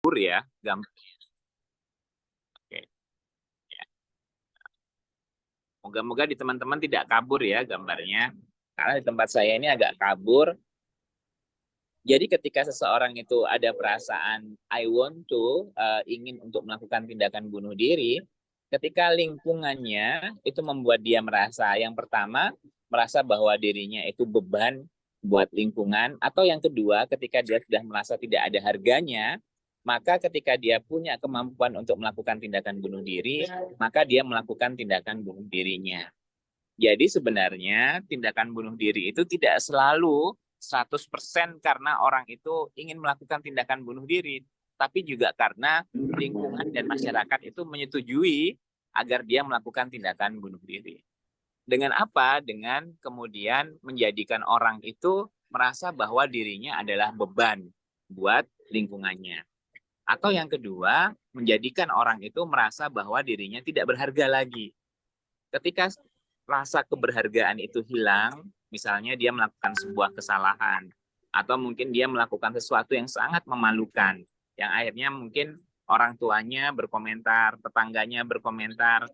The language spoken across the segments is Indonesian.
kabur ya. Oke. Ya. Moga-moga di teman-teman tidak kabur ya gambarnya. Karena di tempat saya ini agak kabur. Jadi ketika seseorang itu ada perasaan I want to, ingin untuk melakukan tindakan bunuh diri, ketika lingkungannya itu membuat dia merasa, yang pertama, merasa bahwa dirinya itu beban buat lingkungan, atau yang kedua, ketika dia sudah merasa tidak ada harganya, maka ketika dia punya kemampuan untuk melakukan tindakan bunuh diri, maka dia melakukan tindakan bunuh dirinya. Jadi sebenarnya tindakan bunuh diri itu tidak selalu 100% karena orang itu ingin melakukan tindakan bunuh diri, tapi juga karena lingkungan dan masyarakat itu menyetujui agar dia melakukan tindakan bunuh diri. Dengan apa? Dengan kemudian menjadikan orang itu merasa bahwa dirinya adalah beban buat lingkungannya. Atau yang kedua, menjadikan orang itu merasa bahwa dirinya tidak berharga lagi. Ketika rasa keberhargaan itu hilang, misalnya dia melakukan sebuah kesalahan, atau mungkin dia melakukan sesuatu yang sangat memalukan, yang akhirnya mungkin orang tuanya berkomentar, tetangganya berkomentar,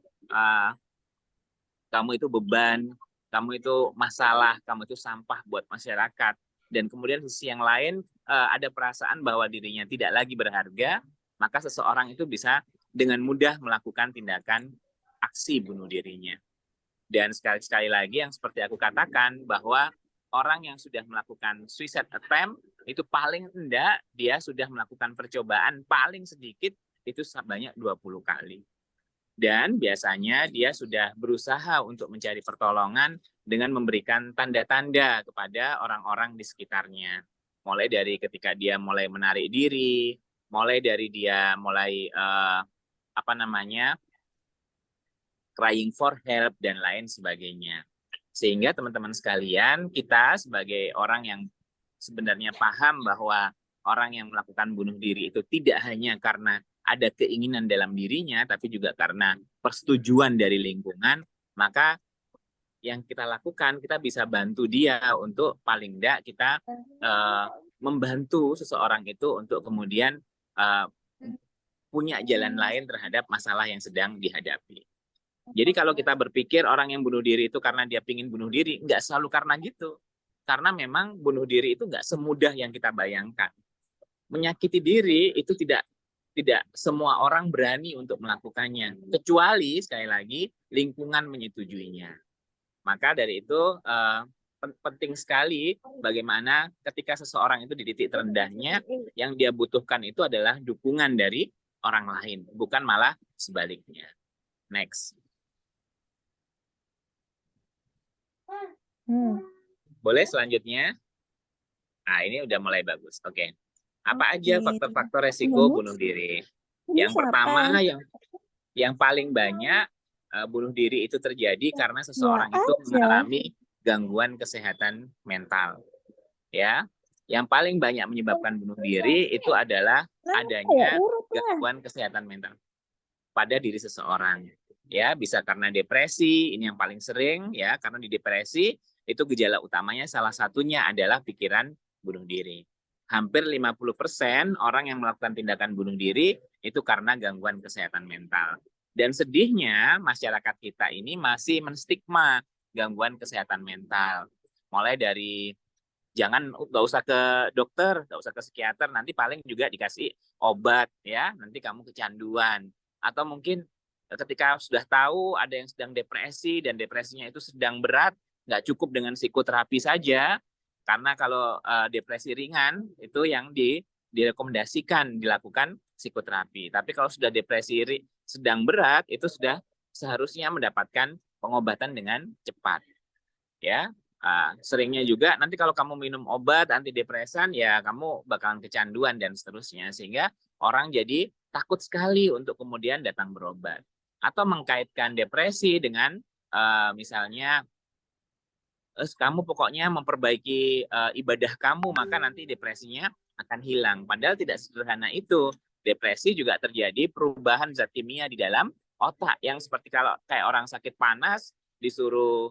kamu itu beban, kamu itu masalah, kamu itu sampah buat masyarakat. Dan kemudian sisi yang lain ada perasaan bahwa dirinya tidak lagi berharga, maka seseorang itu bisa dengan mudah melakukan tindakan aksi bunuh dirinya. Dan sekali lagi yang seperti aku katakan bahwa orang yang sudah melakukan suicide attempt itu paling rendah dia sudah melakukan percobaan paling sedikit itu sebanyak 20 kali. Dan biasanya dia sudah berusaha untuk mencari pertolongan dengan memberikan tanda-tanda kepada orang-orang di sekitarnya. Mulai dari ketika dia mulai menarik diri, mulai dari dia mulai crying for help, dan lain sebagainya. Sehingga teman-teman sekalian, kita sebagai orang yang sebenarnya paham bahwa orang yang melakukan bunuh diri itu tidak hanya karena ada keinginan dalam dirinya, tapi juga karena persetujuan dari lingkungan, maka yang kita lakukan, kita bisa bantu dia untuk paling tidak kita membantu seseorang itu untuk kemudian punya jalan lain terhadap masalah yang sedang dihadapi. Jadi kalau kita berpikir orang yang bunuh diri itu karena dia pingin bunuh diri, nggak selalu karena gitu. Karena memang bunuh diri itu nggak semudah yang kita bayangkan. Menyakiti diri itu tidak semua orang berani untuk melakukannya. Kecuali, sekali lagi, lingkungan menyetujuinya. Maka dari itu, penting sekali bagaimana ketika seseorang itu di titik terendahnya, yang dia butuhkan itu adalah dukungan dari orang lain, bukan malah sebaliknya. Next. Boleh selanjutnya? Nah, ini udah mulai bagus. Oke. Apa aja faktor-faktor resiko bunuh diri? Yang pertama, yang paling banyak bunuh diri itu terjadi karena seseorang itu mengalami gangguan kesehatan mental. Ya. Yang paling banyak menyebabkan bunuh diri itu adalah adanya gangguan kesehatan mental pada diri seseorang. Ya, bisa karena depresi, ini yang paling sering ya, karena di depresi itu gejala utamanya salah satunya adalah pikiran bunuh diri. Hampir 50% orang yang melakukan tindakan bunuh diri itu karena gangguan kesehatan mental. Dan sedihnya masyarakat kita ini masih menstigma gangguan kesehatan mental. Mulai dari nggak usah ke dokter, nggak usah ke psikiater, nanti paling juga dikasih obat ya, nanti kamu kecanduan. Atau mungkin ketika sudah tahu ada yang sedang depresi dan depresinya itu sedang berat, nggak cukup dengan psikoterapi saja, karena kalau depresi ringan itu yang direkomendasikan dilakukan psikoterapi. Tapi kalau sudah depresi sedang berat, itu sudah seharusnya mendapatkan pengobatan dengan cepat. Ya, seringnya juga nanti kalau kamu minum obat antidepresan ya kamu bakalan kecanduan dan seterusnya, sehingga orang jadi takut sekali untuk kemudian datang berobat atau mengkaitkan depresi dengan misalnya kamu pokoknya memperbaiki ibadah kamu maka nanti depresinya akan hilang, padahal tidak sederhana itu. Depresi juga terjadi perubahan zat kimia di dalam otak yang seperti kalau kayak orang sakit panas disuruh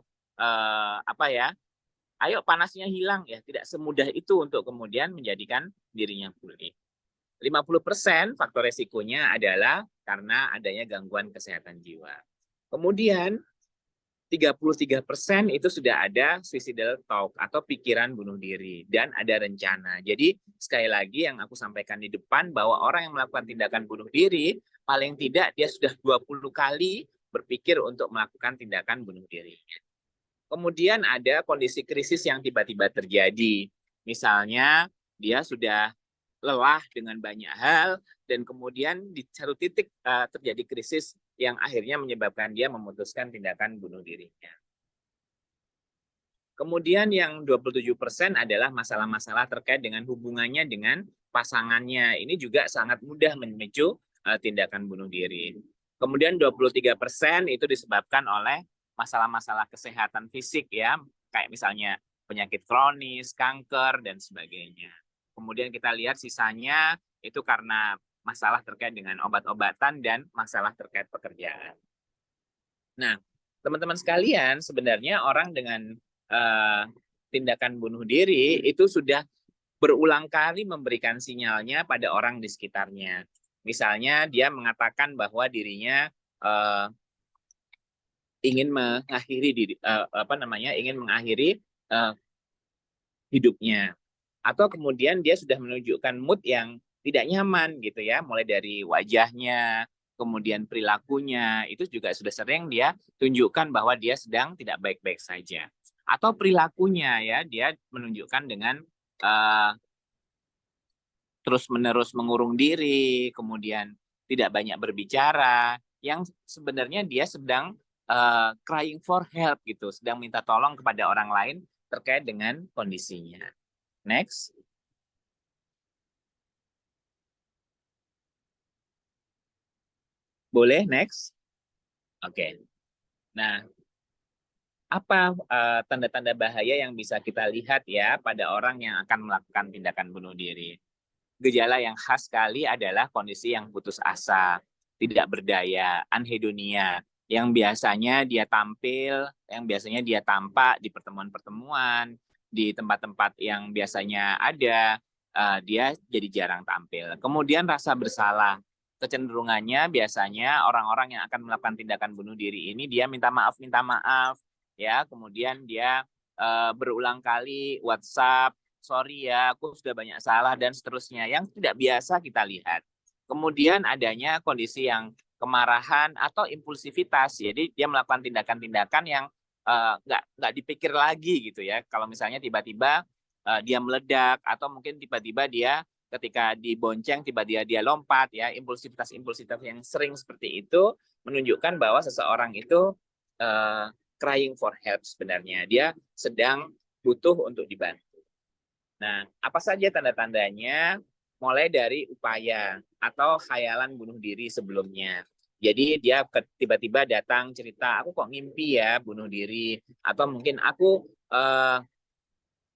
ayo panasnya hilang, ya tidak semudah itu untuk kemudian menjadikan dirinya pulih. 50% faktor resikonya adalah karena adanya gangguan kesehatan jiwa. Kemudian 33% itu sudah ada suicidal thought atau pikiran bunuh diri dan ada rencana. Jadi sekali lagi yang aku sampaikan di depan bahwa orang yang melakukan tindakan bunuh diri paling tidak dia sudah 20 kali berpikir untuk melakukan tindakan bunuh diri. Kemudian ada kondisi krisis yang tiba-tiba terjadi. Misalnya dia sudah lelah dengan banyak hal dan kemudian di satu titik terjadi krisis yang akhirnya menyebabkan dia memutuskan tindakan bunuh dirinya. Kemudian yang 27% adalah masalah-masalah terkait dengan hubungannya dengan pasangannya. Ini juga sangat mudah memicu tindakan bunuh diri. Kemudian 23% itu disebabkan oleh masalah-masalah kesehatan fisik ya, kayak misalnya penyakit kronis, kanker dan sebagainya. Kemudian kita lihat sisanya itu karena masalah terkait dengan obat-obatan dan masalah terkait pekerjaan. Nah, teman-teman sekalian, sebenarnya orang dengan tindakan bunuh diri itu sudah berulang kali memberikan sinyalnya pada orang di sekitarnya. Misalnya dia mengatakan bahwa dirinya ingin mengakhiri ingin mengakhiri hidupnya. Atau kemudian dia sudah menunjukkan mood yang tidak nyaman gitu ya, mulai dari wajahnya, kemudian perilakunya, itu juga sudah sering dia tunjukkan bahwa dia sedang tidak baik-baik saja. Atau perilakunya ya, dia menunjukkan dengan terus-menerus mengurung diri, kemudian tidak banyak berbicara, yang sebenarnya dia sedang crying for help gitu, sedang minta tolong kepada orang lain terkait dengan kondisinya. Next. Boleh, next. Oke. Nah, apa tanda-tanda bahaya yang bisa kita lihat ya pada orang yang akan melakukan tindakan bunuh diri? Gejala yang khas sekali adalah kondisi yang putus asa, tidak berdaya, anhedonia, yang biasanya dia tampil, yang biasanya dia tampak di pertemuan-pertemuan, di tempat-tempat yang biasanya ada, dia jadi jarang tampil. Kemudian rasa bersalah, kecenderungannya biasanya orang-orang yang akan melakukan tindakan bunuh diri ini dia minta maaf, ya, kemudian dia berulang kali WhatsApp, sorry ya, aku sudah banyak salah dan seterusnya yang tidak biasa kita lihat. Kemudian adanya kondisi yang kemarahan atau impulsivitas, jadi dia melakukan tindakan-tindakan yang nggak dipikir lagi gitu ya. Kalau misalnya tiba-tiba dia meledak atau mungkin tiba-tiba dia ketika dibonceng tiba-tiba dia lompat ya, impulsivitas yang sering seperti itu menunjukkan bahwa seseorang itu crying for help sebenarnya. Dia sedang butuh untuk dibantu. Nah, apa saja tanda-tandanya? Mulai dari upaya atau khayalan bunuh diri sebelumnya. Jadi dia tiba-tiba datang cerita, aku kok ngimpi ya bunuh diri. Atau mungkin aku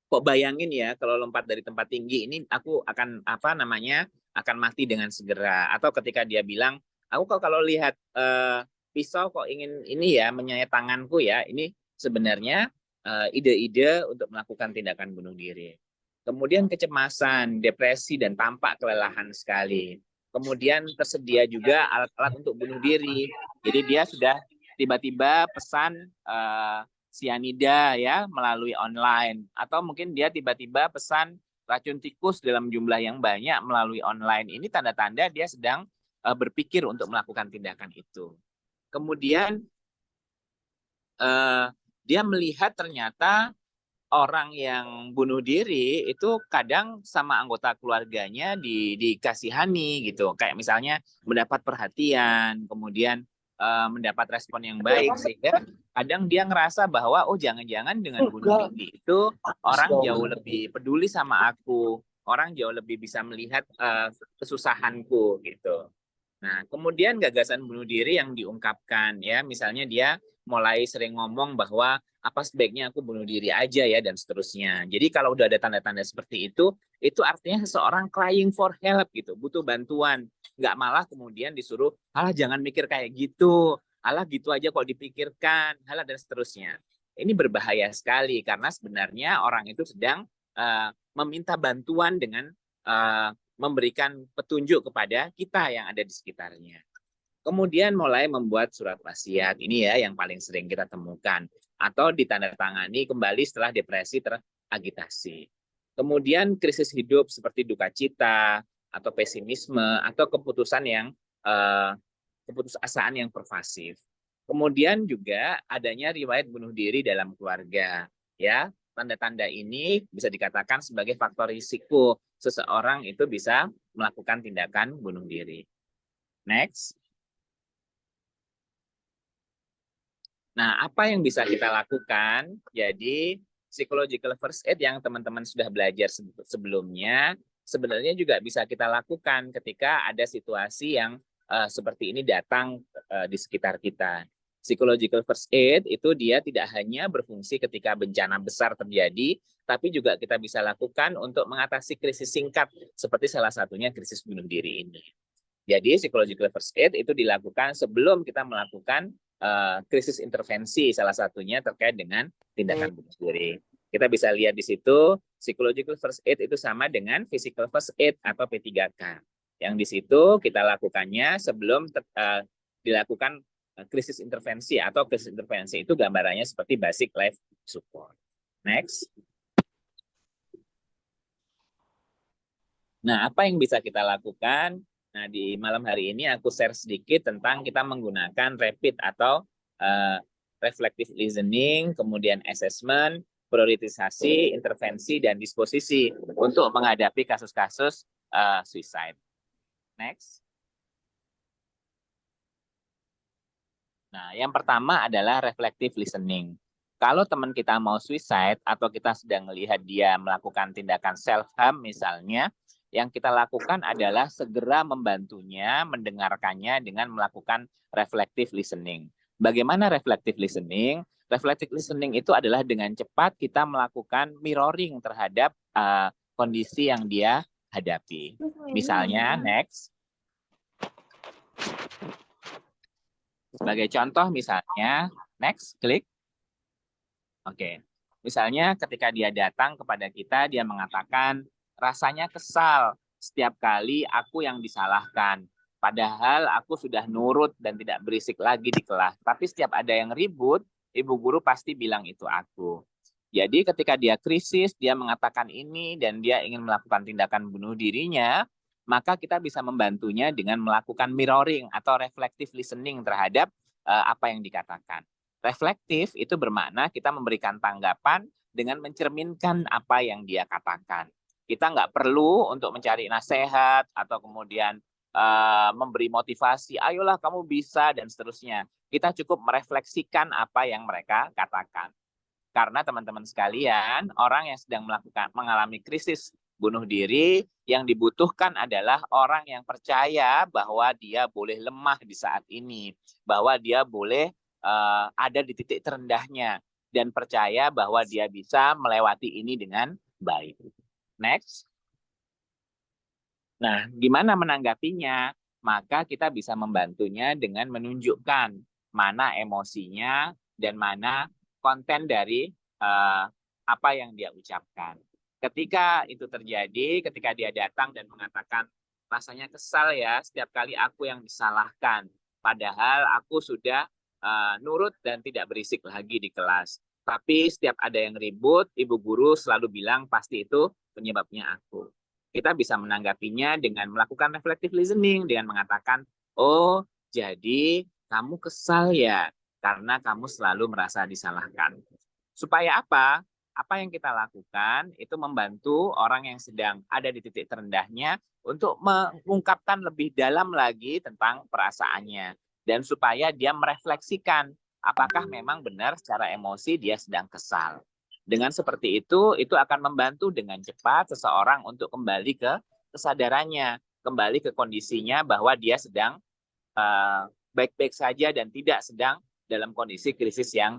kok bayangin ya kalau lompat dari tempat tinggi ini aku akan akan mati dengan segera. Atau ketika dia bilang, aku kok kalau lihat pisau kok ingin ini ya menyayat tanganku ya. Ini sebenarnya ide-ide untuk melakukan tindakan bunuh diri. Kemudian kecemasan, depresi, dan tampak kelelahan sekali. Kemudian tersedia juga alat-alat untuk bunuh diri. Jadi dia sudah tiba-tiba pesan sianida ya melalui online. Atau mungkin dia tiba-tiba pesan racun tikus dalam jumlah yang banyak melalui online. Ini tanda-tanda dia sedang berpikir untuk melakukan tindakan itu. Kemudian dia melihat ternyata orang yang bunuh diri itu kadang sama anggota keluarganya dikasihani gitu. Kayak misalnya mendapat perhatian, kemudian mendapat respon yang baik sehingga kadang dia ngerasa bahwa oh jangan-jangan dengan bunuh diri itu orang jauh lebih peduli sama aku, orang jauh lebih bisa melihat kesusahanku gitu. Nah, kemudian gagasan bunuh diri yang diungkapkan ya, misalnya dia mulai sering ngomong bahwa apa sebaiknya aku bunuh diri aja ya dan seterusnya. Jadi kalau udah ada tanda-tanda seperti itu artinya seseorang crying for help gitu, butuh bantuan. Nggak malah kemudian disuruh, alah jangan mikir kayak gitu, alah gitu aja kok dipikirkan, alah dan seterusnya. Ini berbahaya sekali karena sebenarnya orang itu sedang meminta bantuan dengan memberikan petunjuk kepada kita yang ada di sekitarnya. Kemudian mulai membuat surat wasiat. Ini ya yang paling sering kita temukan. Atau ditandatangani kembali setelah depresi teragitasi. Kemudian krisis hidup seperti duka cita, atau pesimisme, atau keputusasaan yang pervasif. Kemudian juga adanya riwayat bunuh diri dalam keluarga. Ya, tanda-tanda ini bisa dikatakan sebagai faktor risiko seseorang itu bisa melakukan tindakan bunuh diri. Next. Nah, apa yang bisa kita lakukan? Jadi, psychological first aid yang teman-teman sudah belajar sebelumnya, sebenarnya juga bisa kita lakukan ketika ada situasi yang seperti ini datang di sekitar kita. Psychological first aid itu dia tidak hanya berfungsi ketika bencana besar terjadi, tapi juga kita bisa lakukan untuk mengatasi krisis singkat, seperti salah satunya krisis bunuh diri ini. Jadi, psychological first aid itu dilakukan sebelum kita melakukan krisis intervensi, salah satunya terkait dengan tindakan bunuh diri. Kita bisa lihat di situ, psychological first aid itu sama dengan physical first aid atau P3K. Yang di situ kita lakukannya sebelum dilakukan krisis intervensi, atau krisis intervensi itu gambarannya seperti basic life support. Next. Nah, apa yang bisa kita lakukan? Nah, di malam hari ini aku share sedikit tentang kita menggunakan rapid atau reflective listening, kemudian assessment, prioritisasi, intervensi, dan disposisi untuk menghadapi kasus-kasus suicide. Next. Nah, yang pertama adalah reflective listening. Kalau teman kita mau suicide atau kita sedang melihat dia melakukan tindakan self-harm misalnya, yang kita lakukan adalah segera membantunya, mendengarkannya dengan melakukan reflective listening. Bagaimana reflective listening? Reflective listening itu adalah dengan cepat kita melakukan mirroring terhadap kondisi yang dia hadapi. Misalnya, next. Sebagai contoh misalnya, next, klik. Oke. Misalnya ketika dia datang kepada kita, dia mengatakan, rasanya kesal setiap kali aku yang disalahkan. Padahal aku sudah nurut dan tidak berisik lagi di kelas. Tapi setiap ada yang ribut, ibu guru pasti bilang itu aku. Jadi ketika dia krisis, dia mengatakan ini dan dia ingin melakukan tindakan bunuh dirinya, maka kita bisa membantunya dengan melakukan mirroring atau reflective listening terhadap apa yang dikatakan. Reflektif itu bermakna kita memberikan tanggapan dengan mencerminkan apa yang dia katakan. Kita nggak perlu untuk mencari nasihat atau kemudian memberi motivasi, ayolah kamu bisa, dan seterusnya. Kita cukup merefleksikan apa yang mereka katakan. Karena teman-teman sekalian, orang yang sedang mengalami krisis bunuh diri, yang dibutuhkan adalah orang yang percaya bahwa dia boleh lemah di saat ini, bahwa dia boleh ada di titik terendahnya, dan percaya bahwa dia bisa melewati ini dengan baik. Next. Nah, gimana menanggapinya? Maka kita bisa membantunya dengan menunjukkan mana emosinya dan mana konten dari apa yang dia ucapkan. Ketika itu terjadi, ketika dia datang dan mengatakan, rasanya kesal ya setiap kali aku yang disalahkan. Padahal aku sudah nurut dan tidak berisik lagi di kelas. Tapi setiap ada yang ribut, ibu guru selalu bilang pasti itu penyebabnya aku. Kita bisa menanggapinya dengan melakukan reflective listening, dengan mengatakan, oh jadi kamu kesal ya karena kamu selalu merasa disalahkan. Supaya apa? Apa yang kita lakukan itu membantu orang yang sedang ada di titik terendahnya untuk mengungkapkan lebih dalam lagi tentang perasaannya. Dan supaya dia merefleksikan apakah memang benar secara emosi dia sedang kesal. Dengan seperti itu akan membantu dengan cepat seseorang untuk kembali ke kesadarannya, kembali ke kondisinya bahwa dia sedang baik-baik saja dan tidak sedang dalam kondisi krisis yang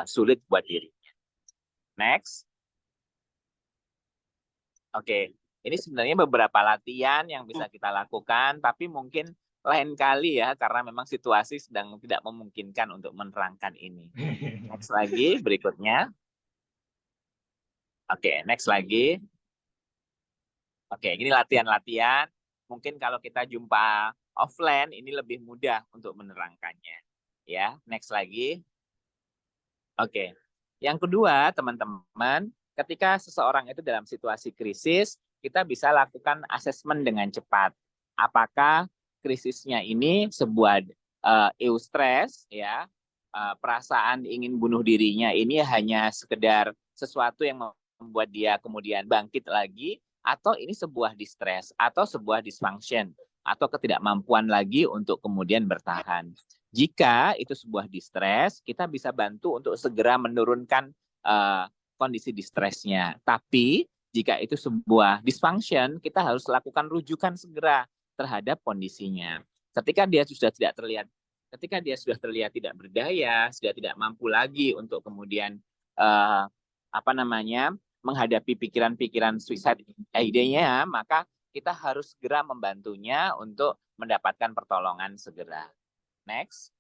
sulit buat dirinya. Next. Oke, ini sebenarnya beberapa latihan yang bisa kita lakukan, tapi mungkin lain kali ya, karena memang situasi sedang tidak memungkinkan untuk menerangkan ini. Next lagi, berikutnya. Oke, next lagi. Oke, ini latihan-latihan. Mungkin kalau kita jumpa offline, ini lebih mudah untuk menerangkannya. Ya, next lagi. Oke. Yang kedua, teman-teman, ketika seseorang itu dalam situasi krisis, kita bisa lakukan asesmen dengan cepat. Apakah krisisnya ini sebuah eustress, ya, perasaan ingin bunuh dirinya ini hanya sekedar sesuatu yang membuat dia kemudian bangkit lagi, atau ini sebuah distress, atau sebuah dysfunction, atau ketidakmampuan lagi untuk kemudian bertahan. Jika itu sebuah distress, kita bisa bantu untuk segera menurunkan kondisi distressnya. Tapi jika itu sebuah dysfunction, kita harus lakukan rujukan segera terhadap kondisinya. Ketika dia sudah terlihat tidak berdaya, sudah tidak mampu lagi untuk kemudian menghadapi pikiran-pikiran suicide idenya, maka kita harus segera membantunya untuk mendapatkan pertolongan segera. Next.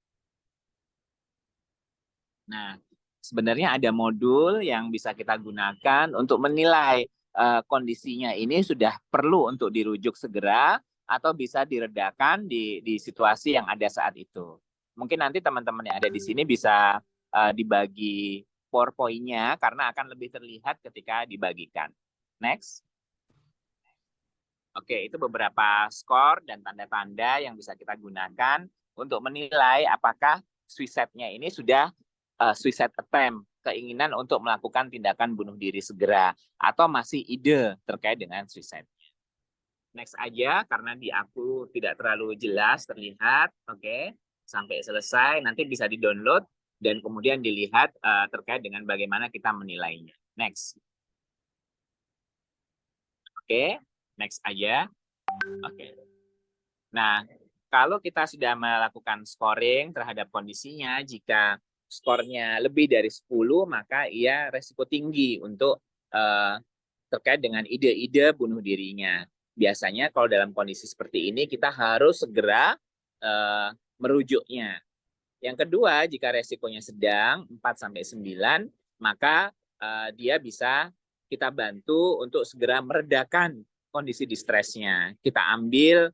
Nah, sebenarnya ada modul yang bisa kita gunakan untuk menilai kondisinya ini sudah perlu untuk dirujuk segera atau bisa diredakan di situasi yang ada saat itu. Mungkin nanti teman-teman yang ada di sini bisa dibagi PowerPoint-nya karena akan lebih terlihat ketika dibagikan. Next. Oke, itu beberapa skor dan tanda-tanda yang bisa kita gunakan untuk menilai apakah suicide-nya ini sudah suicide attempt, keinginan untuk melakukan tindakan bunuh diri segera, atau masih ide terkait dengan suicide. Next aja, karena di aku tidak terlalu jelas terlihat. Oke, sampai selesai, nanti bisa di-download dan kemudian dilihat terkait dengan bagaimana kita menilainya. Next. Oke, next aja. Oke. Nah, kalau kita sudah melakukan scoring terhadap kondisinya, jika skornya lebih dari 10, maka ia resiko tinggi untuk terkait dengan ide-ide bunuh dirinya. Biasanya kalau dalam kondisi seperti ini, kita harus segera merujuknya. Yang kedua, jika resikonya sedang, 4-9, maka dia bisa kita bantu untuk segera meredakan kondisi distresnya. Kita ambil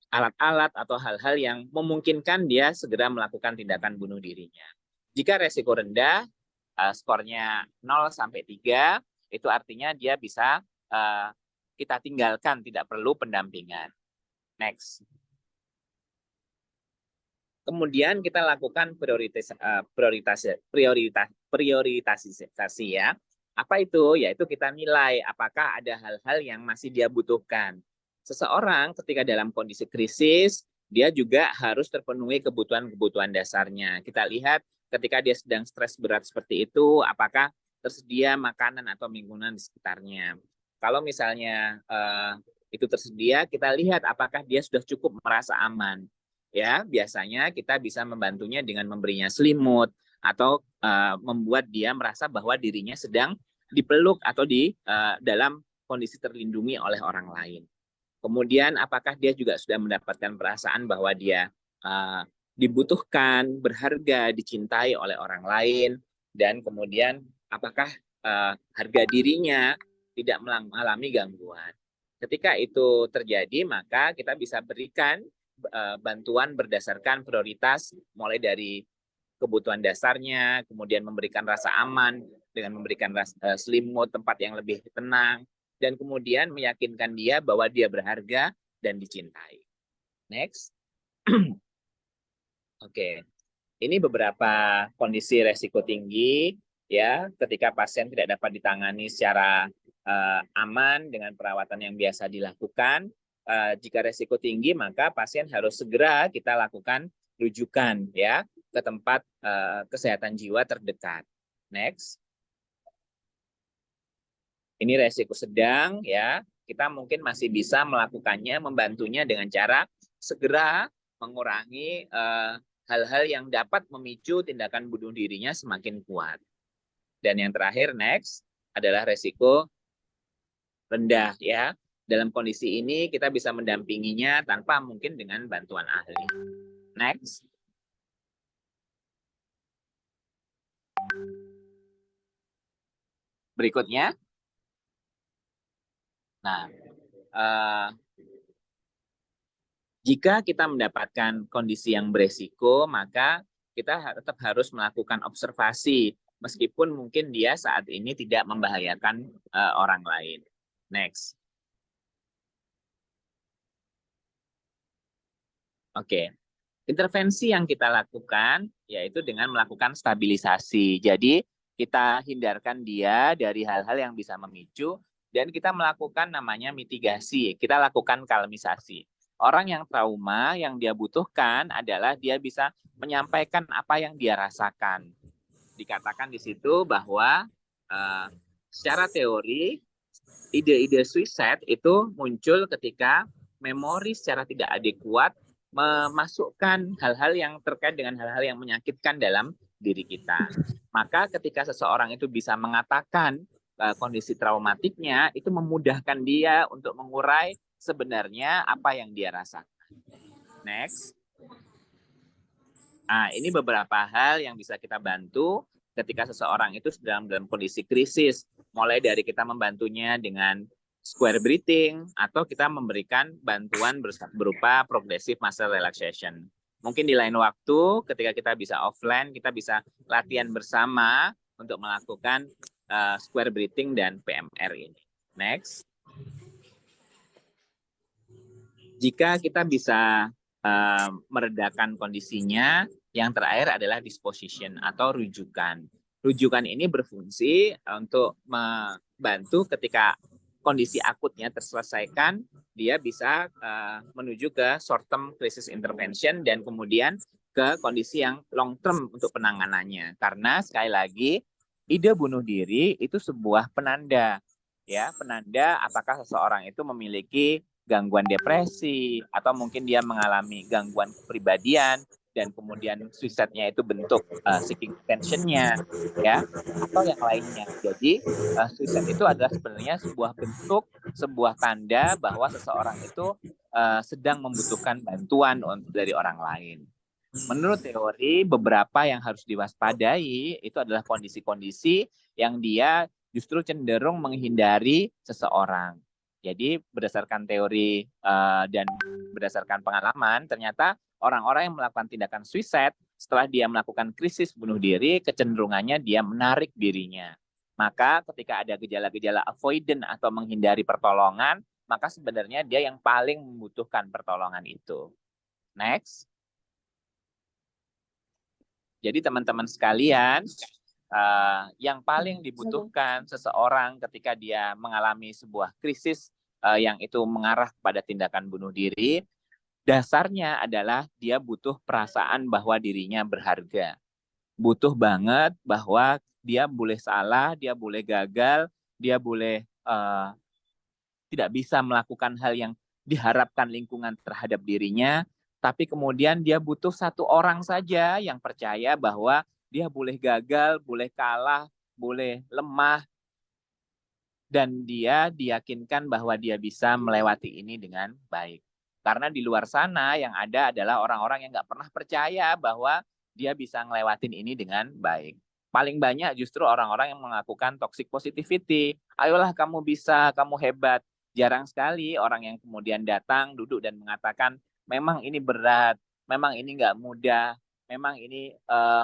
alat-alat atau hal-hal yang memungkinkan dia segera melakukan tindakan bunuh dirinya. Jika resiko rendah, skornya 0-3, itu artinya dia bisa kita tinggalkan, tidak perlu pendampingan. Next. Kemudian kita lakukan prioritasisasi ya. Apa itu? Yaitu kita nilai apakah ada hal-hal yang masih dia butuhkan. Seseorang ketika dalam kondisi krisis, dia juga harus terpenuhi kebutuhan-kebutuhan dasarnya. Kita lihat ketika dia sedang stres berat seperti itu, apakah tersedia makanan atau minuman di sekitarnya. Kalau misalnya itu tersedia, kita lihat apakah dia sudah cukup merasa aman. Ya, biasanya kita bisa membantunya dengan memberinya selimut atau membuat dia merasa bahwa dirinya sedang dipeluk atau di dalam kondisi terlindungi oleh orang lain. Kemudian apakah dia juga sudah mendapatkan perasaan bahwa dia dibutuhkan, berharga, dicintai oleh orang lain, dan kemudian apakah harga dirinya tidak mengalami gangguan. Ketika itu terjadi, maka kita bisa berikan bantuan berdasarkan prioritas, mulai dari kebutuhan dasarnya, kemudian memberikan rasa aman dengan memberikan selimut, tempat yang lebih tenang, dan kemudian meyakinkan dia bahwa dia berharga dan dicintai. Next. Oke. Ini beberapa kondisi resiko tinggi ya ketika pasien tidak dapat ditangani secara aman dengan perawatan yang biasa dilakukan. Jika resiko tinggi, maka pasien harus segera kita lakukan rujukan ya ke tempat kesehatan jiwa terdekat. Next. Ini resiko sedang ya. Kita mungkin masih bisa melakukannya, membantunya dengan cara segera mengurangi hal-hal yang dapat memicu tindakan bunuh dirinya semakin kuat. Dan yang terakhir, next, adalah resiko rendah ya. Dalam kondisi ini kita bisa mendampinginya tanpa mungkin dengan bantuan ahli. Next. Berikutnya. Nah, jika kita mendapatkan kondisi yang beresiko, maka kita tetap harus melakukan observasi, meskipun mungkin dia saat ini tidak membahayakan orang lain. Next. Oke. Intervensi yang kita lakukan yaitu dengan melakukan stabilisasi. Jadi kita hindarkan dia dari hal-hal yang bisa memicu dan kita melakukan namanya mitigasi. Kita lakukan kalmisasi. Orang yang trauma yang dia butuhkan adalah dia bisa menyampaikan apa yang dia rasakan. Dikatakan di situ bahwa secara teori ide-ide suicide itu muncul ketika memori secara tidak adekuat memasukkan hal-hal yang terkait dengan hal-hal yang menyakitkan dalam diri kita. Maka ketika seseorang itu bisa mengatakan kondisi traumatiknya, itu memudahkan dia untuk mengurai sebenarnya apa yang dia rasakan. Next. Nah, ini beberapa hal yang bisa kita bantu ketika seseorang itu sedang dalam kondisi krisis. Mulai dari kita membantunya dengan square breathing atau kita memberikan bantuan berupa progressive muscle relaxation. Mungkin di lain waktu ketika kita bisa offline, kita bisa latihan bersama untuk melakukan square breathing dan PMR ini. Next. Jika kita bisa meredakan kondisinya, yang terakhir adalah disposition atau rujukan. Rujukan ini berfungsi untuk membantu ketika kondisi akutnya terselesaikan, dia bisa menuju ke short term crisis intervention dan kemudian ke kondisi yang long term untuk penanganannya. Karena sekali lagi, ide bunuh diri itu sebuah penanda, ya, penanda apakah seseorang itu memiliki gangguan depresi atau mungkin dia mengalami gangguan kepribadian dan kemudian suicide-nya itu bentuk seeking attention-nya, ya, atau yang lainnya. Jadi suicide itu adalah sebenarnya sebuah bentuk, sebuah tanda bahwa seseorang itu sedang membutuhkan bantuan dari orang lain. Menurut teori, beberapa yang harus diwaspadai itu adalah kondisi-kondisi yang dia justru cenderung menghindari seseorang. Jadi berdasarkan teori dan berdasarkan pengalaman, ternyata orang-orang yang melakukan tindakan suicide setelah dia melakukan krisis bunuh diri, kecenderungannya dia menarik dirinya. Maka ketika ada gejala-gejala avoidant atau menghindari pertolongan, maka sebenarnya dia yang paling membutuhkan pertolongan itu. Next. Jadi teman-teman sekalian, yang paling dibutuhkan seseorang ketika dia mengalami sebuah krisis yang itu mengarah pada tindakan bunuh diri, dasarnya adalah dia butuh perasaan bahwa dirinya berharga. Butuh banget bahwa dia boleh salah, dia boleh gagal, dia boleh tidak bisa melakukan hal yang diharapkan lingkungan terhadap dirinya, tapi kemudian dia butuh satu orang saja yang percaya bahwa dia boleh gagal, boleh kalah, boleh lemah, dan dia diyakinkan bahwa dia bisa melewati ini dengan baik. Karena di luar sana yang ada adalah orang-orang yang nggak pernah percaya bahwa dia bisa ngelewatin ini dengan baik. Paling banyak justru orang-orang yang melakukan toxic positivity. Ayolah kamu bisa, kamu hebat. Jarang sekali orang yang kemudian datang, duduk dan mengatakan, memang ini berat, memang ini nggak mudah, memang ini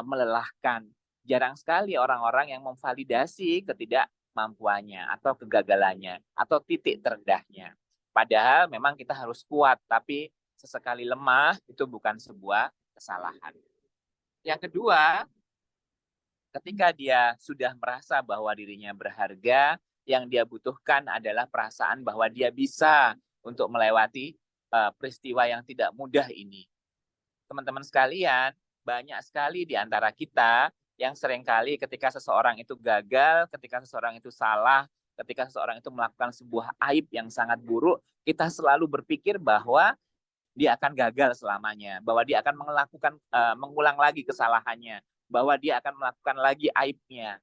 melelahkan. Jarang sekali orang-orang yang memvalidasi ketidakmampuannya atau kegagalannya atau titik terendahnya. Padahal memang kita harus kuat, tapi sesekali lemah itu bukan sebuah kesalahan. Yang kedua, ketika dia sudah merasa bahwa dirinya berharga, yang dia butuhkan adalah perasaan bahwa dia bisa untuk melewati peristiwa yang tidak mudah ini. Teman-teman sekalian, banyak sekali di antara kita yang seringkali ketika seseorang itu gagal, ketika seseorang itu salah, ketika seseorang itu melakukan sebuah aib yang sangat buruk, kita selalu berpikir bahwa dia akan gagal selamanya, bahwa dia akan mengulang lagi kesalahannya, bahwa dia akan melakukan lagi aibnya.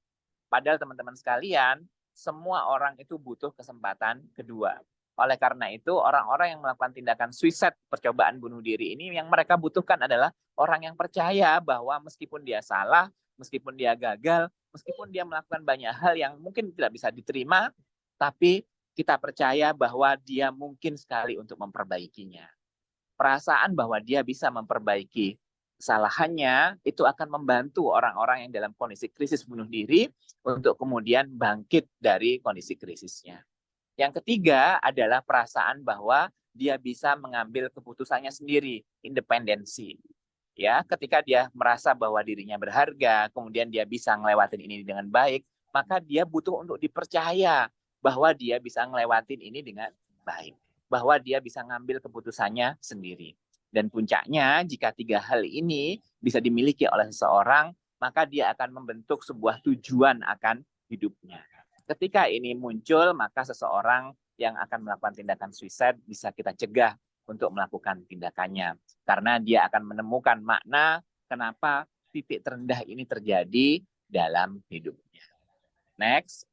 Padahal teman-teman sekalian, semua orang itu butuh kesempatan kedua. Oleh karena itu, orang-orang yang melakukan tindakan suicide, percobaan bunuh diri ini, yang mereka butuhkan adalah orang yang percaya bahwa meskipun dia salah, meskipun dia gagal, meskipun dia melakukan banyak hal yang mungkin tidak bisa diterima, tapi kita percaya bahwa dia mungkin sekali untuk memperbaikinya. Perasaan bahwa dia bisa memperbaiki kesalahannya itu akan membantu orang-orang yang dalam kondisi krisis bunuh diri untuk kemudian bangkit dari kondisi krisisnya. Yang ketiga adalah perasaan bahwa dia bisa mengambil keputusannya sendiri, independensi. Ya, ketika dia merasa bahwa dirinya berharga, kemudian dia bisa ngelewatin ini dengan baik, maka dia butuh untuk dipercaya bahwa dia bisa ngelewatin ini dengan baik, bahwa dia bisa ngambil keputusannya sendiri. Dan puncaknya, jika tiga hal ini bisa dimiliki oleh seseorang, maka dia akan membentuk sebuah tujuan akan hidupnya. Ketika ini muncul, maka seseorang yang akan melakukan tindakan suicide bisa kita cegah untuk melakukan tindakannya. Karena dia akan menemukan makna kenapa titik terendah ini terjadi dalam hidupnya. Next.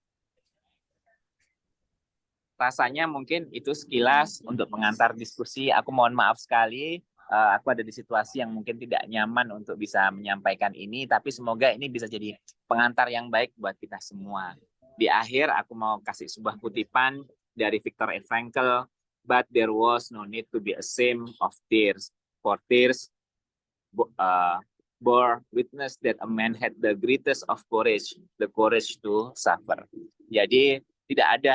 Rasanya mungkin itu sekilas untuk pengantar diskusi. Aku mohon maaf sekali, aku ada di situasi yang mungkin tidak nyaman untuk bisa menyampaikan ini, tapi semoga ini bisa jadi pengantar yang baik buat kita semua. Di akhir, aku mau kasih sebuah kutipan dari Viktor Frankl, but there was no need to be ashamed of tears, for tears bore witness that a man had the greatest of courage, the courage to suffer. Jadi tidak ada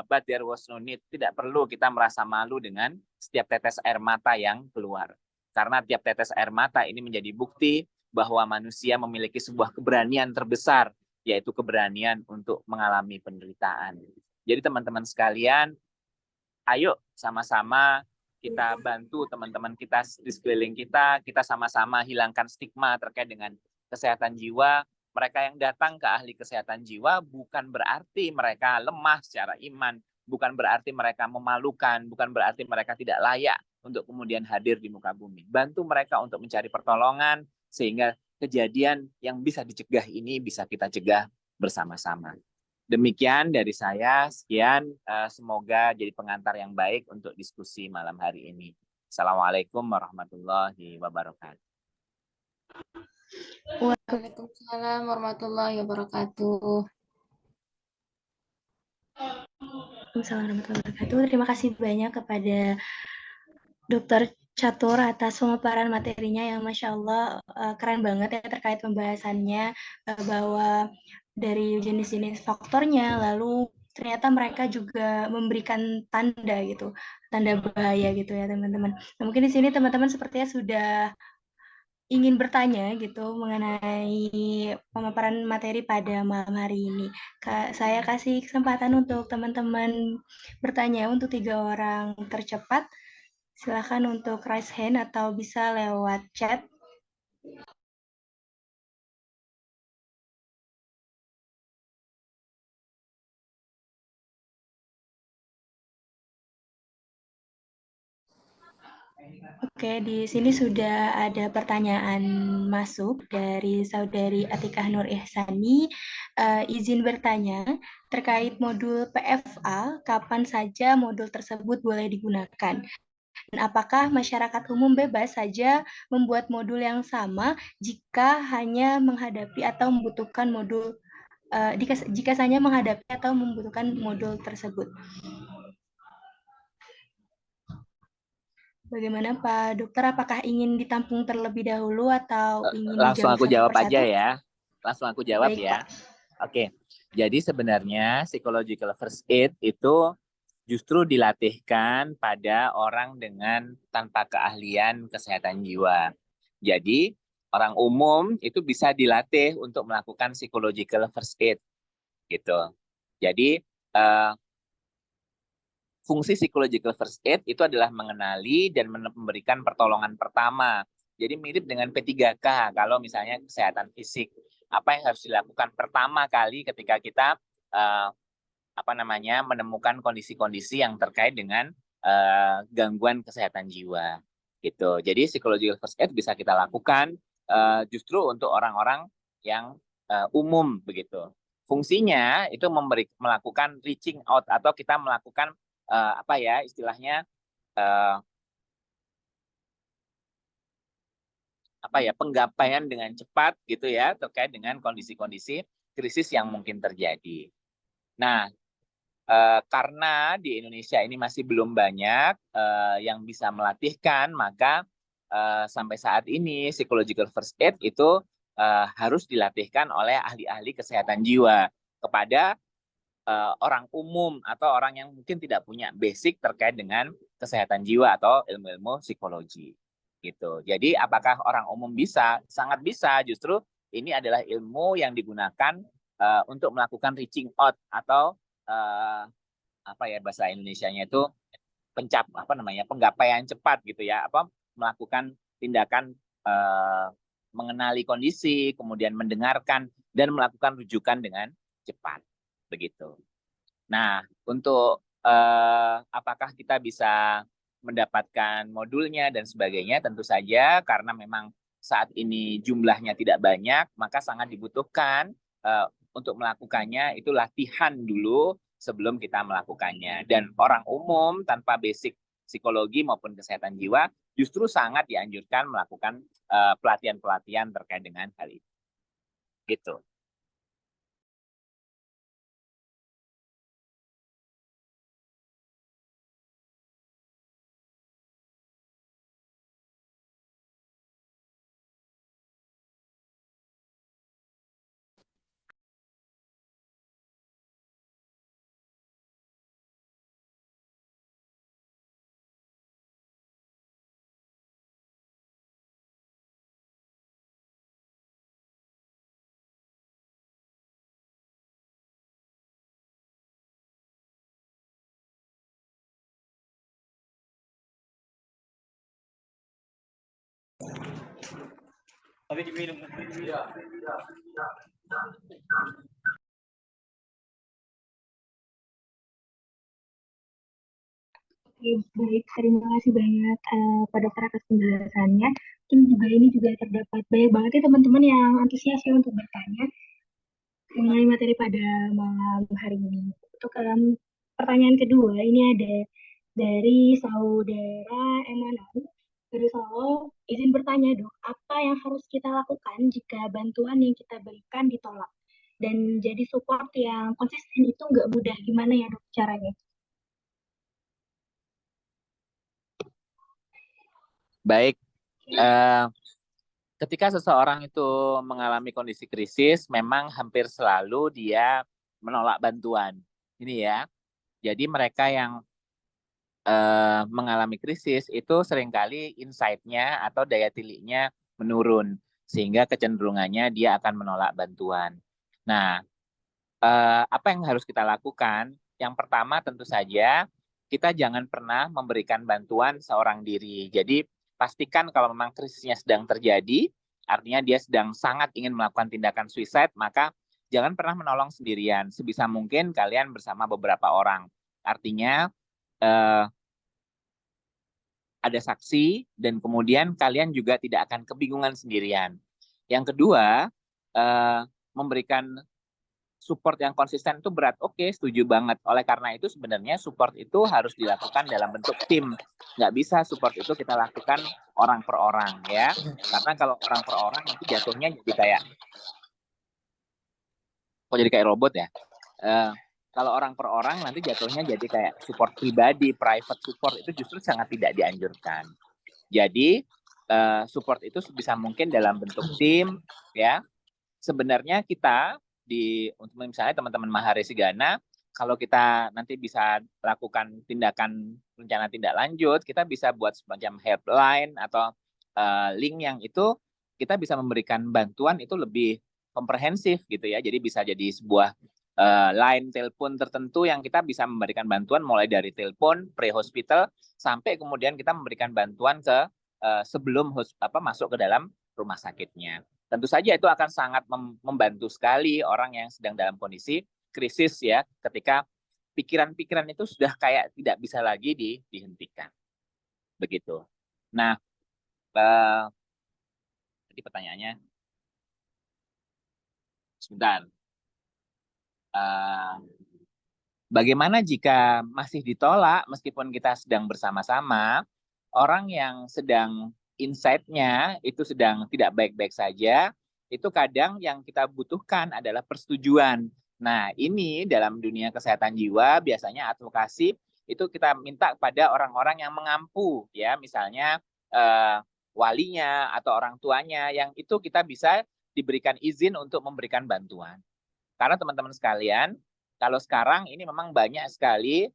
but there was no need, tidak perlu kita merasa malu dengan setiap tetes air mata yang keluar. Karena tiap tetes air mata ini menjadi bukti bahwa manusia memiliki sebuah keberanian terbesar, yaitu keberanian untuk mengalami penderitaan. Jadi teman-teman sekalian, ayo sama-sama kita bantu teman-teman kita di sekeliling kita sama-sama hilangkan stigma terkait dengan kesehatan jiwa. Mereka yang datang ke ahli kesehatan jiwa bukan berarti mereka lemah secara iman, bukan berarti mereka memalukan, bukan berarti mereka tidak layak untuk kemudian hadir di muka bumi. Bantu mereka untuk mencari pertolongan sehingga kejadian yang bisa dicegah ini bisa kita cegah bersama-sama. Demikian dari saya, sekian. Semoga jadi pengantar yang baik untuk diskusi malam hari ini. Assalamualaikum warahmatullahi wabarakatuh. Waalaikumsalam warahmatullahi wabarakatuh. Terima kasih banyak kepada Dr. Catur atas pemaparan materinya yang Masya Allah keren banget ya terkait pembahasannya bahwa dari jenis-jenis faktornya, lalu ternyata mereka juga memberikan tanda gitu, tanda bahaya gitu ya teman-teman. Nah, mungkin di sini teman-teman sepertinya sudah ingin bertanya gitu mengenai pemaparan materi pada malam hari ini. Saya kasih kesempatan untuk teman-teman bertanya untuk 3 orang tercepat. Silakan untuk raise hand atau bisa lewat chat. Oke, di sini sudah ada pertanyaan masuk dari Saudari Atikah Nur Ihsani. Izin bertanya, terkait modul PFA, kapan saja modul tersebut boleh digunakan? Dan apakah masyarakat umum bebas saja membuat modul yang sama jika hanya menghadapi atau membutuhkan modul jika hanya menghadapi atau membutuhkan modul tersebut? Bagaimana Pak Dokter? Apakah ingin ditampung terlebih dahulu atau ingin Langsung dijawab aku satu jawab persatu? aja ya. Langsung aku jawab. Baik, ya. Pak. Oke. Jadi sebenarnya psychological first aid itu justru dilatihkan pada orang dengan tanpa keahlian kesehatan jiwa. Jadi orang umum itu bisa dilatih untuk melakukan psychological first aid gitu. Jadi fungsi psychological first aid itu adalah mengenali dan memberikan pertolongan pertama. Jadi mirip dengan P3K kalau misalnya kesehatan fisik. Apa yang harus dilakukan pertama kali ketika kita menemukan kondisi-kondisi yang terkait dengan gangguan kesehatan jiwa. Gitu. Jadi psychological first aid bisa kita lakukan justru untuk orang-orang yang umum begitu. Fungsinya itu melakukan reaching out atau kita melakukan istilahnya penggapaian dengan cepat gitu ya terkait dengan kondisi-kondisi krisis yang mungkin terjadi. Nah, karena di Indonesia ini masih belum banyak yang bisa melatihkan, maka sampai saat ini psychological first aid itu harus dilatihkan oleh ahli-ahli kesehatan jiwa kepada orang umum atau orang yang mungkin tidak punya basic terkait dengan kesehatan jiwa atau ilmu-ilmu psikologi gitu. Jadi apakah orang umum bisa? Sangat bisa. Justru ini adalah ilmu yang digunakan untuk melakukan reaching out atau apa ya bahasa Indonesianya itu penggapaian cepat gitu ya, melakukan tindakan mengenali kondisi, kemudian mendengarkan dan melakukan rujukan dengan cepat begitu. Nah, untuk apakah kita bisa mendapatkan modulnya dan sebagainya, tentu saja karena memang saat ini jumlahnya tidak banyak, maka sangat dibutuhkan untuk melakukannya itu latihan dulu sebelum kita melakukannya. Dan orang umum tanpa basic psikologi maupun kesehatan jiwa justru sangat dianjurkan melakukan pelatihan-pelatihan terkait dengan hal itu. Gitu. Tapi diminum. Ya. Oke, baik. Terima kasih banyak Pak Dokter atas penjelasannya. Mungkin juga ini juga terdapat banyak banget ya teman-teman yang antusias ya untuk bertanya mengenai materi pada malam hari ini. Untuk pertanyaan kedua, ini ada dari saudara Emanuel dari Solo. Izin bertanya dok, apa yang harus kita lakukan jika bantuan yang kita berikan ditolak? Dan jadi support yang konsisten itu nggak mudah. Gimana ya dok caranya? Baik, ketika seseorang itu mengalami kondisi krisis, memang hampir selalu dia menolak bantuan. Ini ya. Jadi mereka yang mengalami krisis itu seringkali insight-nya atau daya tiliknya menurun, sehingga kecenderungannya dia akan menolak bantuan. Nah, apa yang harus kita lakukan? Yang pertama tentu saja kita jangan pernah memberikan bantuan seorang diri. Jadi pastikan kalau memang krisisnya sedang terjadi, artinya dia sedang sangat ingin melakukan tindakan suicide, maka jangan pernah menolong sendirian. Sebisa mungkin kalian bersama beberapa orang. Artinya ada saksi dan kemudian kalian juga tidak akan kebingungan sendirian. Yang kedua, memberikan support yang konsisten itu berat. Oke, setuju banget. Oleh karena itu sebenarnya support itu harus dilakukan dalam bentuk tim. Nggak bisa support itu kita lakukan orang per orang ya. Karena kalau orang per orang nanti jatuhnya jadi kayak robot ya. Kalau orang per orang nanti jatuhnya jadi kayak support pribadi, private support itu justru sangat tidak dianjurkan. Jadi support itu sebisa mungkin dalam bentuk tim ya. Sebenarnya kita untuk misalnya teman-teman Mahare Sigana, kalau kita nanti bisa lakukan tindakan rencana tindak lanjut, kita bisa buat semacam helpline atau link yang itu kita bisa memberikan bantuan itu lebih komprehensif gitu ya. Jadi bisa jadi sebuah line telepon tertentu yang kita bisa memberikan bantuan mulai dari telepon pre-hospital sampai kemudian kita memberikan bantuan ke sebelum masuk ke dalam rumah sakitnya. Tentu saja itu akan sangat membantu sekali orang yang sedang dalam kondisi krisis ya, ketika pikiran-pikiran itu sudah kayak tidak bisa lagi dihentikan. Begitu. Nah, tadi pertanyaannya, sebentar. Bagaimana jika masih ditolak meskipun kita sedang bersama-sama, orang yang sedang insight-nya itu sedang tidak baik-baik saja, itu kadang yang kita butuhkan adalah persetujuan. Nah, ini dalam dunia kesehatan jiwa biasanya advokasi itu kita minta kepada orang-orang yang mengampu, ya, misalnya walinya atau orang tuanya, yang itu kita bisa diberikan izin untuk memberikan bantuan. Karena teman-teman sekalian, kalau sekarang ini memang banyak sekali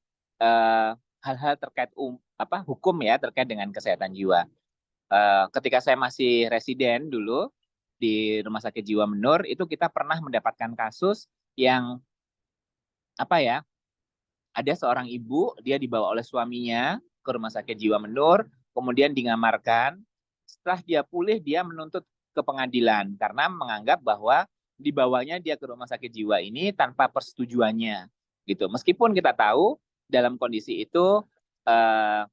hal-hal terkait hukum ya terkait dengan kesehatan jiwa. Ketika saya masih residen dulu di Rumah Sakit Jiwa Menur, itu kita pernah mendapatkan kasus yang ada seorang ibu, dia dibawa oleh suaminya ke Rumah Sakit Jiwa Menur, kemudian dingamarkan. Setelah dia pulih, dia menuntut ke pengadilan karena menganggap bahwa dibawanya dia ke Rumah Sakit Jiwa ini tanpa persetujuannya, gitu. Meskipun kita tahu dalam kondisi itu eh,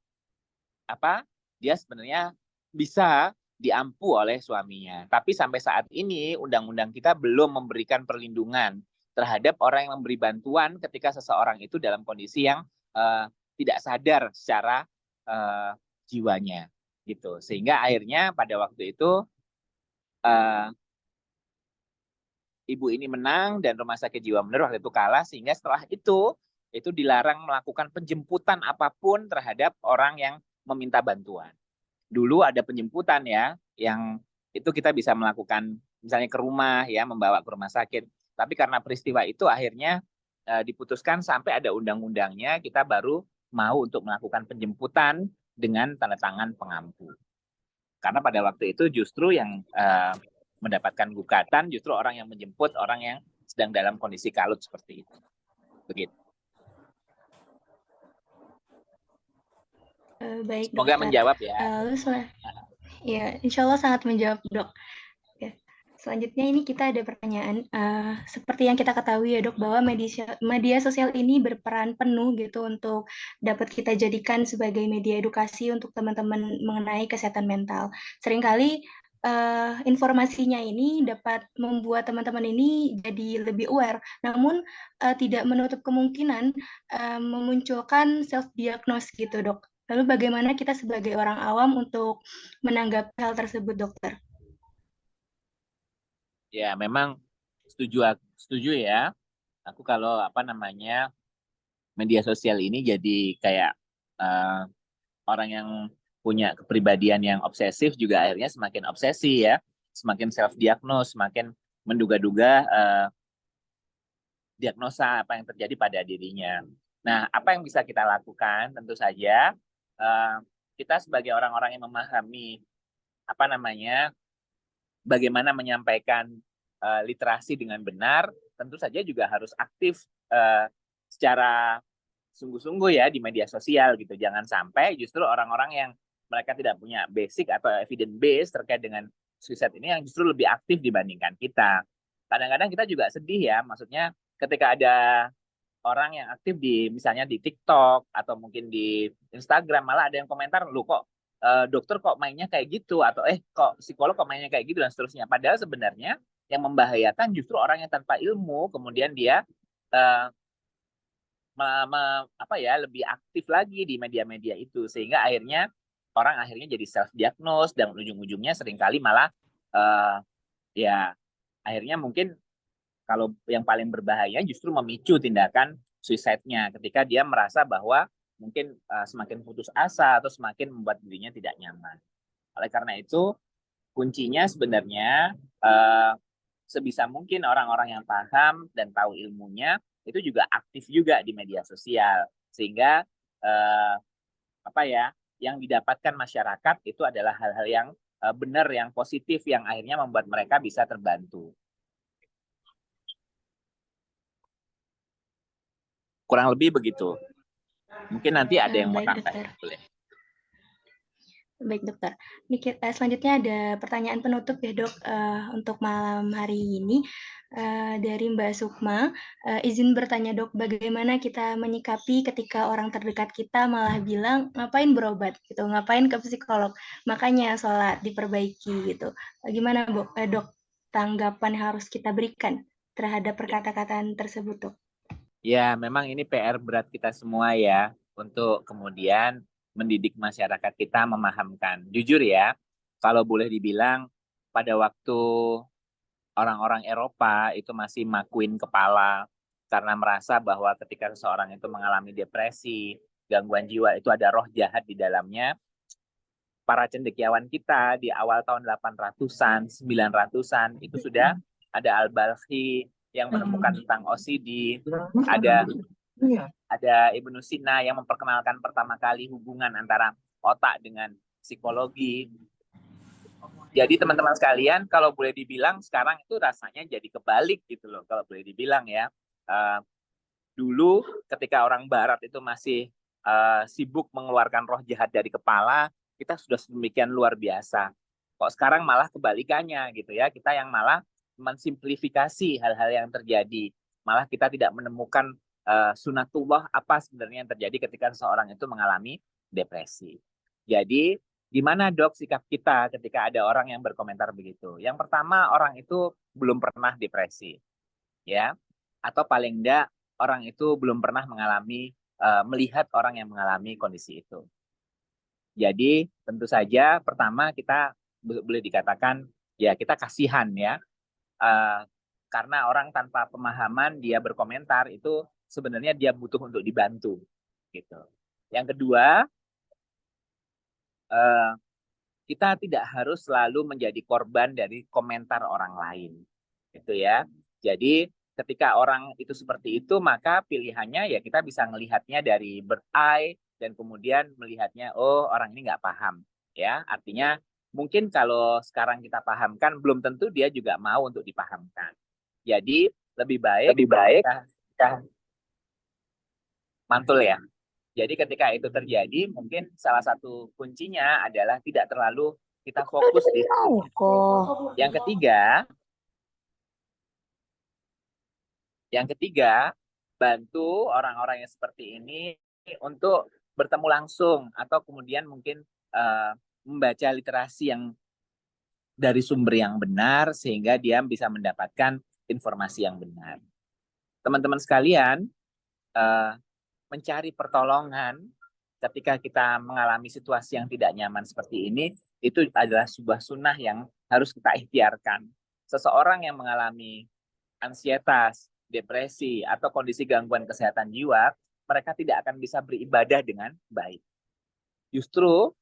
dia sebenarnya bisa diampu oleh suaminya. Tapi sampai saat ini undang-undang kita belum memberikan perlindungan terhadap orang yang memberi bantuan ketika seseorang itu dalam kondisi yang tidak sadar secara jiwanya, gitu. Sehingga akhirnya pada waktu itu ibu ini menang dan Rumah Sakit Jiwa Menur waktu itu kalah, sehingga setelah itu dilarang melakukan penjemputan apapun terhadap orang yang meminta bantuan. Dulu ada penjemputan ya, yang itu kita bisa melakukan misalnya ke rumah ya, membawa ke rumah sakit. Tapi karena peristiwa itu akhirnya diputuskan sampai ada undang-undangnya, kita baru mau untuk melakukan penjemputan dengan tanda tangan pengampu. Karena pada waktu itu justru yang mendapatkan gugatan justru orang yang menjemput orang yang sedang dalam kondisi kalut seperti itu. Begitu. Baik, Semoga dokter. menjawab ya. Ya, insya Allah sangat menjawab, dok. Ya. Selanjutnya ini kita ada pertanyaan. Seperti yang kita ketahui ya, dok, bahwa media sosial ini berperan penuh gitu untuk dapat kita jadikan sebagai media edukasi untuk teman-teman mengenai kesehatan mental. Seringkali informasinya ini dapat membuat teman-teman ini jadi lebih aware, namun tidak menutup kemungkinan memunculkan self-diagnose gitu, dok. Lalu bagaimana kita sebagai orang awam untuk menanggapi hal tersebut, dokter? Ya, memang setuju ya. Aku kalau media sosial ini jadi kayak orang yang punya kepribadian yang obsesif juga akhirnya semakin obsesi ya, semakin self diagnose, semakin menduga-duga diagnosa apa yang terjadi pada dirinya. Nah, apa yang bisa kita lakukan? Tentu saja kita sebagai orang-orang yang memahami bagaimana menyampaikan literasi dengan benar, tentu saja juga harus aktif secara sungguh-sungguh ya di media sosial gitu. Jangan sampai justru orang-orang yang mereka tidak punya basic atau evidence base terkait dengan suicide ini yang justru lebih aktif dibandingkan kita. Kadang-kadang kita juga sedih ya, maksudnya ketika ada orang yang aktif misalnya di TikTok atau mungkin di Instagram, malah ada yang komentar, lu kok dokter kok mainnya kayak gitu, atau kok psikolog kok mainnya kayak gitu dan seterusnya. Padahal sebenarnya yang membahayakan justru orang yang tanpa ilmu kemudian dia lebih aktif lagi di media-media itu, sehingga orang akhirnya jadi self diagnose dan ujung-ujungnya seringkali malah ya akhirnya mungkin kalau yang paling berbahaya justru memicu tindakan suicide-nya ketika dia merasa bahwa mungkin semakin putus asa atau semakin membuat dirinya tidak nyaman. Oleh karena itu, kuncinya sebenarnya sebisa mungkin orang-orang yang paham dan tahu ilmunya itu juga aktif juga di media sosial, sehingga yang didapatkan masyarakat itu adalah hal-hal yang benar, yang positif, yang akhirnya membuat mereka bisa terbantu. Kurang lebih begitu. Mungkin nanti ada yang mau tambah. Boleh. Baik, dokter. Selanjutnya ada pertanyaan penutup ya, dok, untuk malam hari ini. Dari Mbak Sukma, izin bertanya, dok, bagaimana kita menyikapi ketika orang terdekat kita malah bilang, ngapain berobat, gitu, ngapain ke psikolog, makanya sholat, diperbaiki, gitu. Gimana, dok, tanggapan yang harus kita berikan terhadap perkata-kataan tersebut, dok? Ya, memang ini PR berat kita semua ya, untuk kemudian mendidik masyarakat kita memahamkan. Jujur ya, kalau boleh dibilang pada waktu orang-orang Eropa itu masih makuin kepala karena merasa bahwa ketika seseorang itu mengalami depresi, gangguan jiwa itu ada roh jahat di dalamnya. Para cendekiawan kita di awal tahun 800-an, 900-an itu sudah ada Al-Balkhi yang menemukan tentang OCD, ada Ibnu Sina yang memperkenalkan pertama kali hubungan antara otak dengan psikologi. Jadi teman-teman sekalian, kalau boleh dibilang sekarang itu rasanya jadi kebalik gitu loh, kalau boleh dibilang ya. Dulu ketika orang Barat itu masih sibuk mengeluarkan roh jahat dari kepala, kita sudah sedemikian luar biasa. Kok sekarang malah kebalikannya gitu ya, kita yang malah mensimplifikasi hal-hal yang terjadi. Malah kita tidak menemukan sunatullah apa sebenarnya yang terjadi ketika seseorang itu mengalami depresi. Jadi gimana dok sikap kita ketika ada orang yang berkomentar begitu? Yang pertama, orang itu belum pernah depresi, ya, atau paling enggak orang itu belum pernah mengalami melihat orang yang mengalami kondisi itu. Jadi tentu saja pertama kita boleh dikatakan ya kita kasihan ya, karena orang tanpa pemahaman dia berkomentar itu sebenarnya dia butuh untuk dibantu gitu. Yang kedua, kita tidak harus selalu menjadi korban dari komentar orang lain gitu ya. Jadi ketika orang itu seperti itu, maka pilihannya ya kita bisa melihatnya dari bird eye dan kemudian melihatnya, oh orang ini nggak paham. Ya, artinya mungkin kalau sekarang kita pahamkan, belum tentu dia juga mau untuk dipahamkan. Jadi lebih baik kita mantul ya. Jadi ketika itu terjadi, mungkin salah satu kuncinya adalah tidak terlalu kita fokus di Yang ketiga, bantu orang-orang yang seperti ini untuk bertemu langsung atau kemudian mungkin membaca literasi yang dari sumber yang benar sehingga dia bisa mendapatkan informasi yang benar. Teman-teman sekalian, mencari pertolongan ketika kita mengalami situasi yang tidak nyaman seperti ini, itu adalah sebuah sunnah yang harus kita ikhtiarkan. Seseorang yang mengalami ansietas, depresi, atau kondisi gangguan kesehatan jiwa, mereka tidak akan bisa beribadah dengan baik. Justru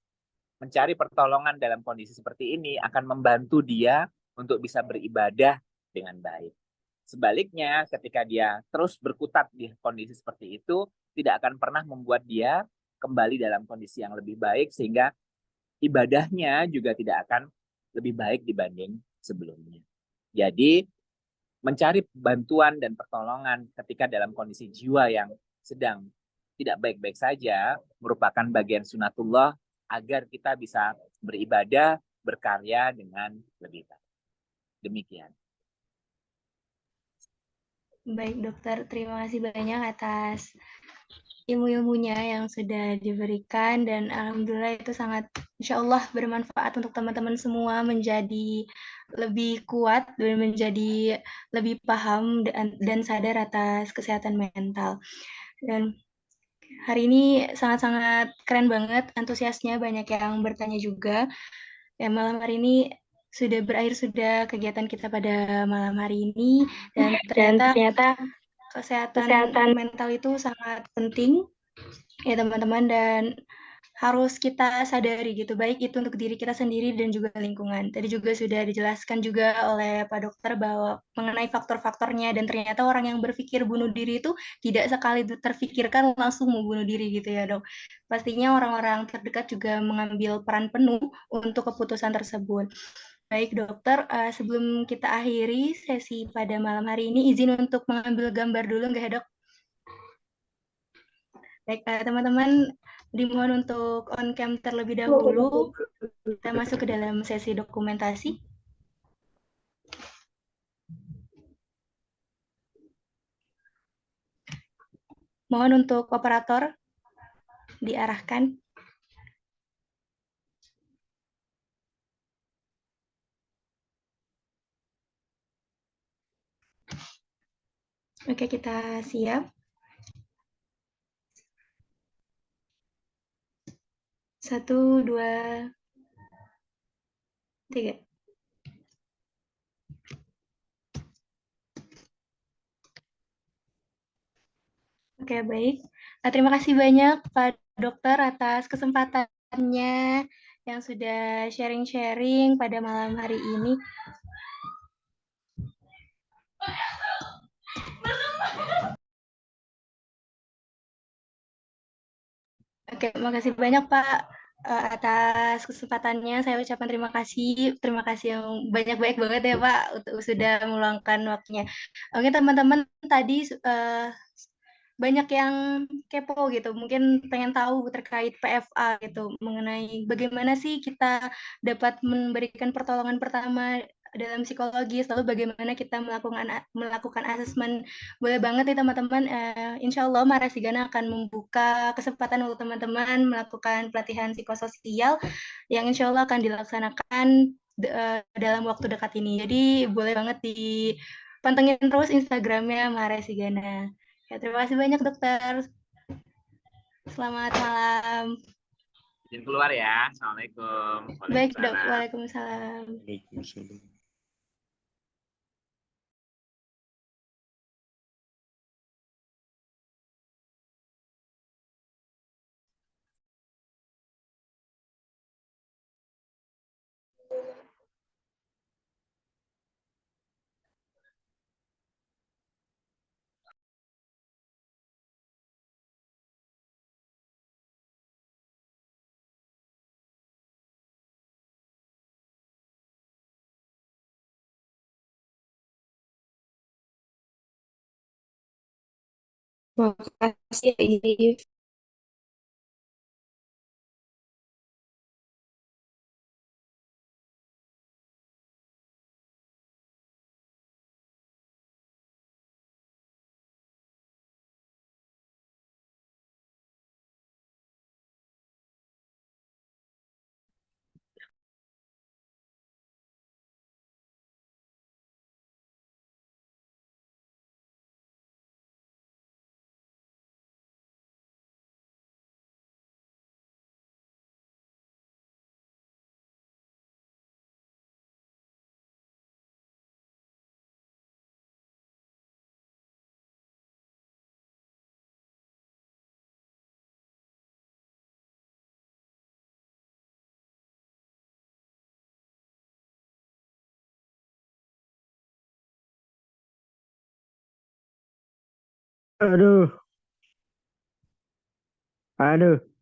mencari pertolongan dalam kondisi seperti ini akan membantu dia untuk bisa beribadah dengan baik. Sebaliknya, ketika dia terus berkutat di kondisi seperti itu, tidak akan pernah membuat dia kembali dalam kondisi yang lebih baik, sehingga ibadahnya juga tidak akan lebih baik dibanding sebelumnya. Jadi, mencari bantuan dan pertolongan ketika dalam kondisi jiwa yang sedang tidak baik-baik saja merupakan bagian sunatullah agar kita bisa beribadah, berkarya dengan lebih baik. Demikian. Baik dokter, terima kasih banyak atas ilmu-ilmunya yang sudah diberikan dan alhamdulillah itu sangat insya Allah bermanfaat untuk teman-teman semua menjadi lebih kuat dan menjadi lebih paham dan sadar atas kesehatan mental. Dan hari ini sangat-sangat keren banget, antusiasnya banyak yang bertanya juga. Ya, malam hari ini sudah kegiatan kita pada malam hari ini dan ternyata kesehatan mental itu sangat penting ya teman-teman dan harus kita sadari gitu, baik itu untuk diri kita sendiri dan juga lingkungan. Tadi juga sudah dijelaskan juga oleh Pak Dokter bahwa mengenai faktor-faktornya dan ternyata orang yang berpikir bunuh diri itu tidak sekali terfikirkan langsung mau bunuh diri gitu ya dok. Pastinya orang-orang terdekat juga mengambil peran penuh untuk keputusan tersebut. Baik dokter, sebelum kita akhiri sesi pada malam hari ini, izin untuk mengambil gambar dulu nggak ya dok? Baik, teman-teman dimohon untuk on cam terlebih dahulu. Kita masuk ke dalam sesi dokumentasi. Mohon untuk operator diarahkan. Oke, kita siap. 1, 2, 3. Oke, baik. Terima kasih banyak Pak Dokter atas kesempatannya yang sudah sharing-sharing pada malam hari ini. Oke, makasih banyak Pak atas kesempatannya. Saya ucapkan terima kasih. Terima kasih yang banyak-banyak banget ya Pak untuk sudah meluangkan waktunya. Oke, teman-teman tadi banyak yang kepo gitu, mungkin pengen tahu terkait PFA gitu, mengenai bagaimana sih kita dapat memberikan pertolongan pertama dalam psikologis, lalu bagaimana kita melakukan asesmen. Boleh banget nih teman-teman, insya Allah Marasigana akan membuka kesempatan untuk teman-teman melakukan pelatihan psikososial yang insya Allah akan dilaksanakan dalam waktu dekat ini. Jadi boleh banget dipantengin terus Instagramnya Marasigana. Ya, terima kasih banyak dokter. Selamat malam. Izin keluar ya. Assalamualaikum. Baik dok, Waalaikumsalam. waalaikumsalam. Waalaikumsalam. Makasih ya Iif. Aduh, aduh.